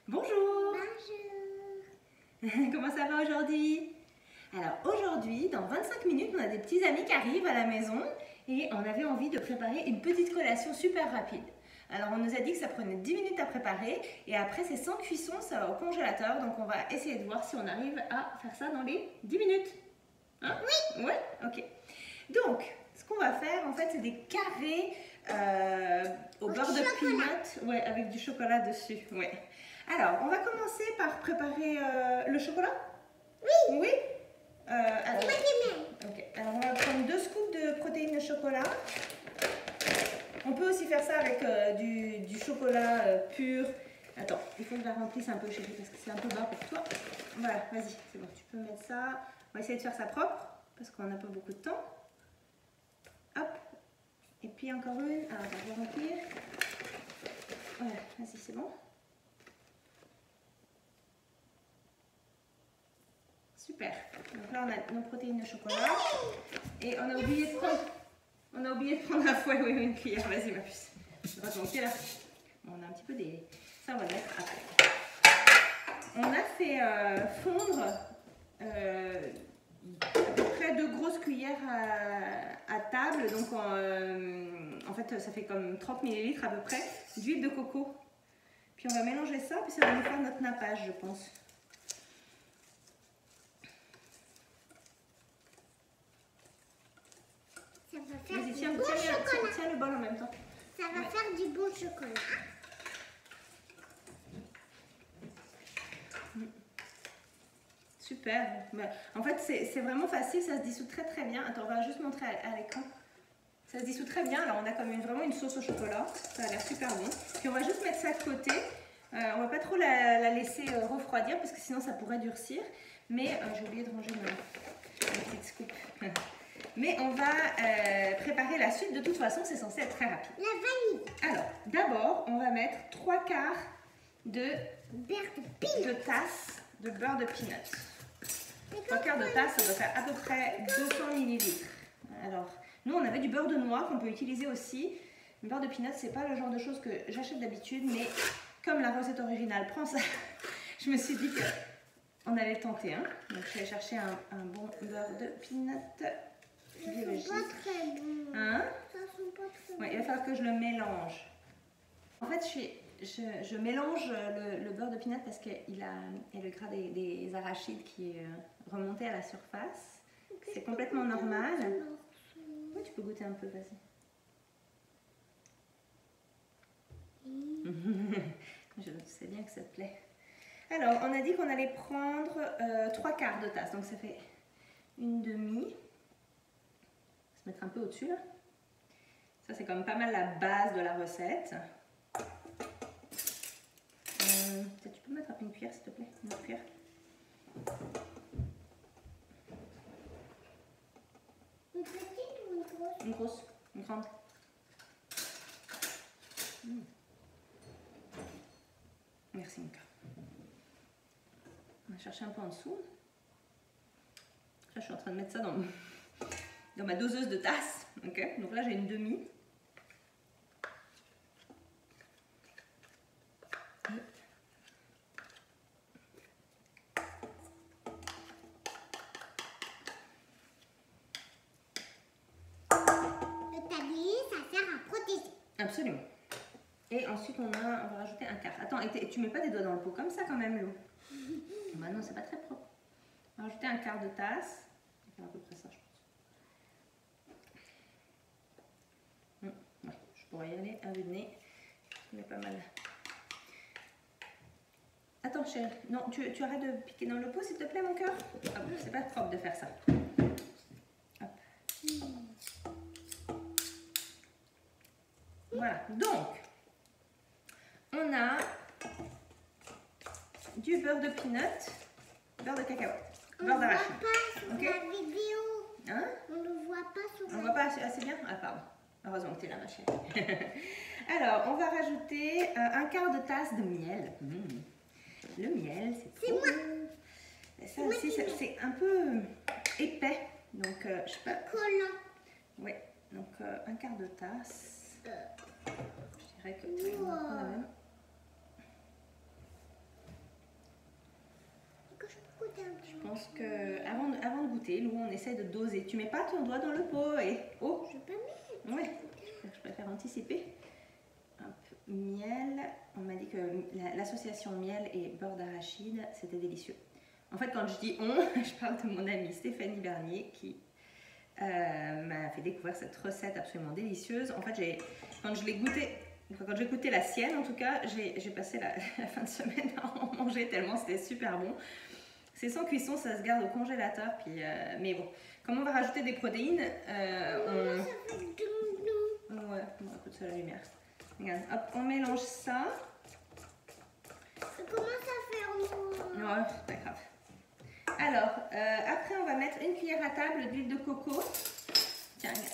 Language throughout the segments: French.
Bonjour. Bonjour. Comment ça va aujourd'hui? Alors aujourd'hui, dans 25 minutes, on a des petits amis qui arrivent à la maison et on avait envie de préparer une petite collation super rapide. Alors on nous a dit que ça prenait 10 minutes à préparer et après c'est sans cuisson, ça va au congélateur. Donc on va essayer de voir si on arrive à faire ça dans les 10 minutes. Hein? Oui. Ouais? Ok. Donc, ce qu'on va faire en fait, c'est des carrés au beurre de peanut, ouais, avec du chocolat dessus. Ouais. Alors, on va commencer par préparer le chocolat. Oui. Oui. Alors, okay. Alors, on va prendre 2 scoops de protéines de chocolat. On peut aussi faire ça avec du chocolat pur. Attends, il faut que je la remplisse un peu, chérie, parce que c'est un peu bas pour toi. Voilà, vas-y, c'est bon, tu peux mettre ça. On va essayer de faire ça propre, parce qu'on n'a pas beaucoup de temps. Hop. Et puis encore une. Alors, on va remplir. Voilà, vas-y, c'est bon. Super. Donc là, on a nos protéines de chocolat. Et on a oublié de prendre un fouet, oui, une cuillère. Vas-y, ma puce. On va manquer là. Bon, on a un petit peu des... Ça, on va le mettre après. On a fait fondre à peu près 2 grosses cuillères à table. Donc, en fait, ça fait comme 30 ml à peu près d'huile de coco. Puis, on va mélanger ça, puis ça va nous faire notre nappage, je pense. Ça va faire Vas-y, du tiens, bon chocolat. tiens le bol en même temps. Ça va faire du bon chocolat. Super. En fait, c'est vraiment facile, ça se dissout très très bien. Attends, on va juste montrer à l'écran. Ça se dissout très bien. Alors, on a comme vraiment une sauce au chocolat. Ça a l'air super bon. Puis, on va juste mettre ça de côté. On va pas trop la laisser refroidir parce que sinon, ça pourrait durcir. Mais j'ai oublié de ranger ma petite scoop. Mais on va préparer la suite. De toute façon, c'est censé être très rapide. La vanille. Alors, d'abord, on va mettre 3/4 de tasse de beurre de peanut. 3/4 de tasse, ça doit faire à peu près 200 ml. Alors, nous, on avait du beurre de noix qu'on peut utiliser aussi. Le beurre de peanut, c'est pas le genre de choses que j'achète d'habitude, mais comme la recette originale prend ça, je me suis dit qu'on allait tenter. Hein. Donc, je vais chercher un bon beurre de peanut biologique. Ça sent pas très bon. Hein? Ça sent pas très bon. Ouais, il va falloir que je le mélange. En fait, je mélange le beurre de peanut parce qu'il a le gras des arachides qui est remonté à la surface. C'est complètement normal. Oui, tu peux goûter un peu, vas-y. Je sais bien que ça te plaît. Alors, on a dit qu'on allait prendre 3/4 de tasse. Donc, ça fait une demi. On va se mettre un peu au-dessus, là. Ça, c'est quand même pas mal la base de la recette. Tu peux mettre une cuillère, s'il te plaît, une autre cuillère. Une petite ou une grosse? Une grosse, une grande. Merci, Mika. On va chercher un peu en dessous. Là, je suis en train de mettre ça dans ma doseuse de tasse. Okay. Donc là, j'ai une demi. Absolument. Et ensuite, on va rajouter 1/4. Attends, et tu mets pas des doigts dans le pot comme ça quand même, Lou. Bah non, c'est pas très propre. On va rajouter 1/4 de tasse. On va faire à peu près ça, je pense. Ouais, je pourrais y aller à vue de nez. On est pas mal. Attends, chérie. Non, tu arrêtes de piquer dans le pot, s'il te plaît, mon cœur. C'est pas propre de faire ça. Hop. Voilà, donc on a du beurre de peanut, beurre de cacahuète, beurre d'arachide. On ne voit pas sur la vidéo. Hein? On ne voit pas sur la vidéo. On voit pas assez bien? Ah pardon, heureusement que tu es là ma chérie. Alors on va rajouter 1/4 de tasse de miel. Le miel, c'est moi. Ça aussi, c'est un peu épais, donc je sais pas. Collant. Oui, donc 1/4 de tasse. Je dirais que on va prendre la même. pense que avant de goûter, Lou, on essaie de doser. Tu mets pas ton doigt dans le pot et... Oh, Je peux mettre. ouais, je préfère anticiper. Un peu miel. On m'a dit que l'association miel et beurre d'arachide, c'était délicieux. En fait, quand je dis on, je parle de mon amie Stéphanie Bernier qui m'a fait découvrir cette recette absolument délicieuse. En fait, quand j'ai goûté la sienne, en tout cas, j'ai passé la fin de semaine à en manger tellement c'était super bon. C'est sans cuisson, ça se garde au congélateur. Puis, mais bon, comme on va rajouter des protéines, Ça fait doum. ouais, on va écouter ça à la lumière. Regarde, hop, on mélange ça. Comment ça fait en gros? Non, c'est pas grave. Alors, après, on va mettre une cuillère à table d'huile de coco. Tiens, regarde.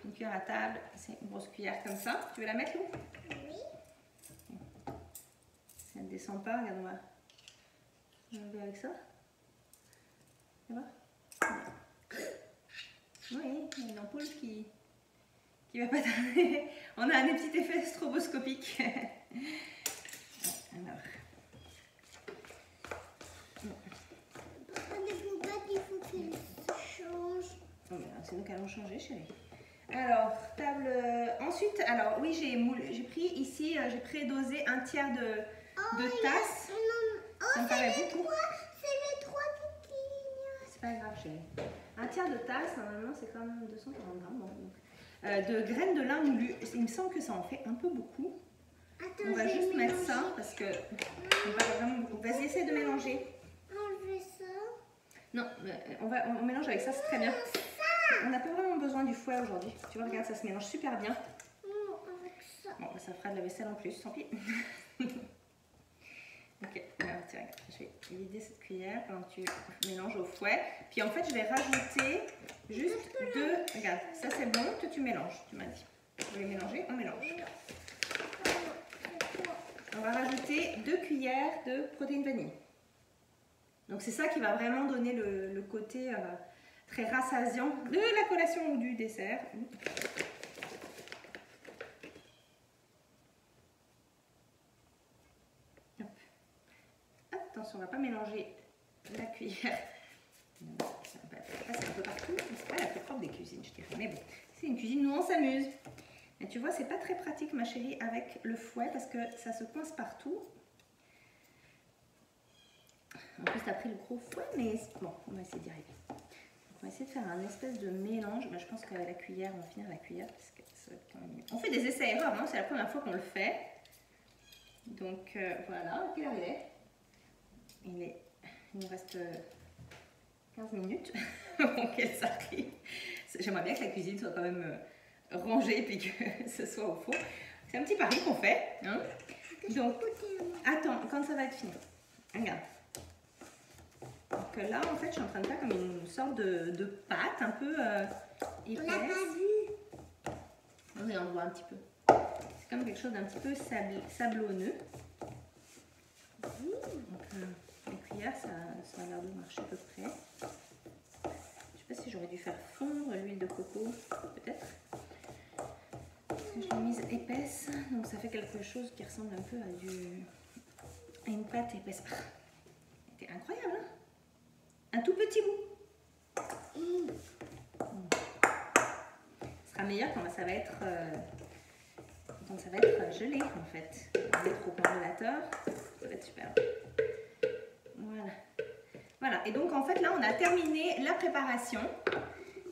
Une cuillère à table, c'est une grosse cuillère comme ça. Tu veux la mettre, Lou? Oui. Si elle ne descend pas, regarde, on va enlever avec ça. Tu vois? Oui, il y a une ampoule qui va pas tarder. On a un petit effet stroboscopique. Alors. Papa ne peut pas, il faut qu'il change. Oh, c'est nous qui allons changer, chérie. Alors, table. Ensuite, alors oui, j'ai pris ici, j'ai prédosé un tiers de tasse. Ça me paraît beaucoup. C'est les 3 piquilles. C'est pas grave, chérie. Un tiers de tasse, normalement, c'est quand même 240 grammes. Bon, donc. De graines de lin moulu. Il me semble que ça en fait un peu beaucoup. Attends, On va juste mettre ça parce que on va vraiment beaucoup. Vas-y, essaie de mélanger. Enlever ça. Non, on mélange avec ça, c'est très bien. On n'a pas vraiment besoin du fouet aujourd'hui. Tu vois, regarde, ça se mélange super bien. Non, avec ça. Bon, ça fera de la vaisselle en plus, tant pis. Ok, alors tiens, je vais vider cette cuillère pendant que tu mélanges au fouet. Puis en fait, je vais rajouter juste 2. Regarde, ça c'est bon, toi tu mélanges, tu m'as dit. Vous voulez mélanger? On mélange. On va rajouter 2 cuillères de protéines vanille. Donc c'est ça qui va vraiment donner le côté très rassasiant de la collation ou du dessert. Hop. Attention, on ne va pas mélanger la cuillère. Ça va passer un peu partout. C'est pas la plus propre des cuisines, je dirais. Mais bon, c'est une cuisine où on s'amuse. Et tu vois, c'est pas très pratique, ma chérie, avec le fouet parce que ça se coince partout. En plus, tu as pris le gros fouet, mais bon, on va essayer d'y arriver. Donc, on va essayer de faire un espèce de mélange. Ben, je pense qu'avec la cuillère, on va finir la cuillère. Parce que ça va être quand même mieux. On fait des essais-erreurs, hein, c'est la première fois qu'on le fait. Donc, voilà, quelle heure il est? Il nous reste 15 minutes pour qu'elle s'arrive. J'aimerais bien que la cuisine soit quand même rangée et que ce soit au four. C'est un petit pari qu'on fait. Hein. Donc, attends, quand ça va être fini. Regarde. Donc là, en fait, je suis en train de faire comme une sorte de pâte un peu épaisse. On l'a pas vu. Oui, on le voit un petit peu. C'est comme quelque chose d'un petit peu sablonneux. Donc, les cuillères, ça a l'air de marcher à peu près. Je sais pas si j'aurais dû faire fondre l'huile de coco, peut-être. Je l'ai mise épaisse, donc ça fait quelque chose qui ressemble un peu à une pâte épaisse. C'était incroyable, hein? Un tout petit bout. Ce sera meilleur quand ça va être, gelé, en fait. On met trop congélateur, ça va être super. Voilà. Voilà, et donc en fait là on a terminé la préparation.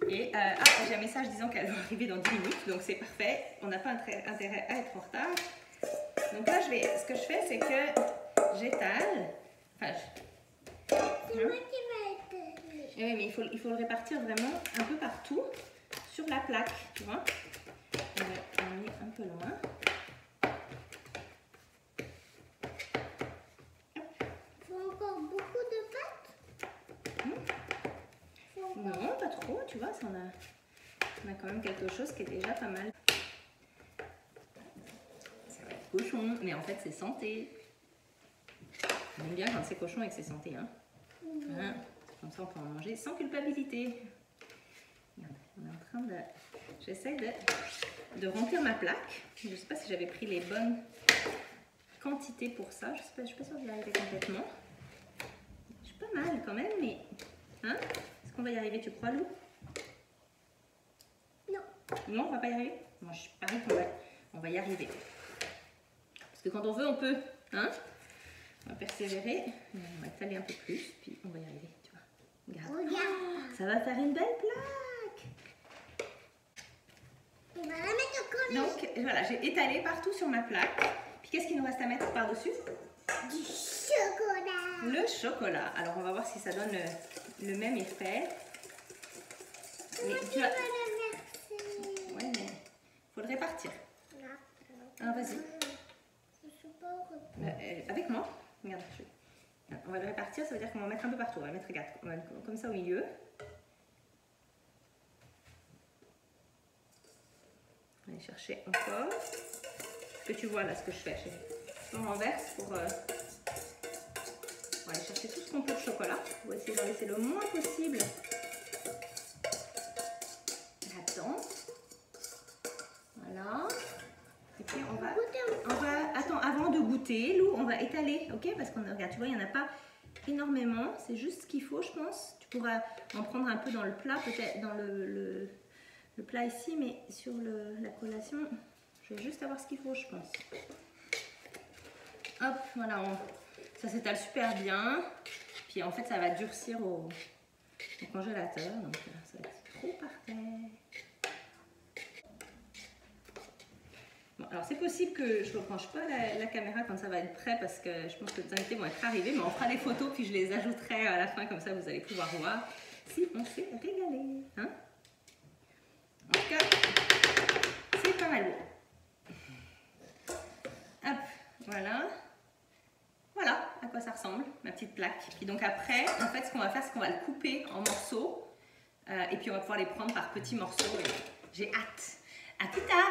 Et j'ai un message disant qu'elle va arriver dans 10 minutes, donc c'est parfait. On n'a pas intérêt à être en retard. Donc là, ce que je fais, c'est que j'étale. Enfin, C'est moi qui vais être. oui, mais il faut le répartir vraiment un peu partout sur la plaque, tu vois. On va l'amener un peu loin. Il faut encore beaucoup de pâte. Non, pas trop, tu vois, ça, on a quand même quelque chose qui est déjà pas mal. Ça va être cochon, mais en fait c'est santé. On aime bien quand c'est cochon et que c'est santé, hein. Hein, comme ça on peut en manger sans culpabilité. Regarde, on est en train de... J'essaie de remplir ma plaque. Je ne sais pas si j'avais pris les bonnes quantités pour ça. Je ne suis pas sûre d'y arriver complètement. mal quand même, mais... Hein? Est-ce qu'on va y arriver, tu crois, Lou? Non. Non, on va pas y arriver? Moi, je parie qu'on va y arriver. Parce que quand on veut, on peut. Hein? On va persévérer. On va étaler un peu plus, puis on va y arriver, tu vois. Regarde. Regarde. Ça va faire une belle plaque. On va la mettre au collage. Donc, voilà, j'ai étalé partout sur ma plaque. Puis, qu'est-ce qu'il nous reste à mettre par-dessus? Du chocolat. Le chocolat. Alors, on va voir si ça donne le même effet. Mais Tu vas le verser. Ouais, mais il faut le répartir. Ah, vas-y. Je sais pas. Avec moi. Regarde, on va le répartir, ça veut dire qu'on va en mettre un peu partout. On va le mettre, regarde, on va le mettre comme ça au milieu. On va aller chercher encore. Ce que tu vois là, ce que je fais. Je renverse pour... On va aller chercher tout ce qu'on peut de chocolat. On va essayer d'en laisser le moins possible là-dedans. Voilà. Et puis on va... Attends, avant de goûter, Lou, on va étaler, ok? Parce qu'on regarde, tu vois, il n'y en a pas énormément. C'est juste ce qu'il faut, je pense. Tu pourras en prendre un peu dans le plat, peut-être dans le plat ici, mais sur la collation, je vais juste avoir ce qu'il faut, je pense. Hop, voilà, ça s'étale super bien. Puis en fait, ça va durcir au congélateur, donc ça va être trop parfait. Bon, alors c'est possible que je ne repenche pas la caméra quand ça va être prêt parce que je pense que les invités vont être arrivés, mais on fera les photos puis je les ajouterai à la fin, comme ça vous allez pouvoir voir si on s'est régalé. Hein? En tout cas, c'est pas mal beau. Hop, voilà. Voilà à quoi ça ressemble, ma petite plaque. Puis donc après, en fait, ce qu'on va faire, c'est qu'on va le couper en morceaux et puis on va pouvoir les prendre par petits morceaux. J'ai hâte. À plus tard!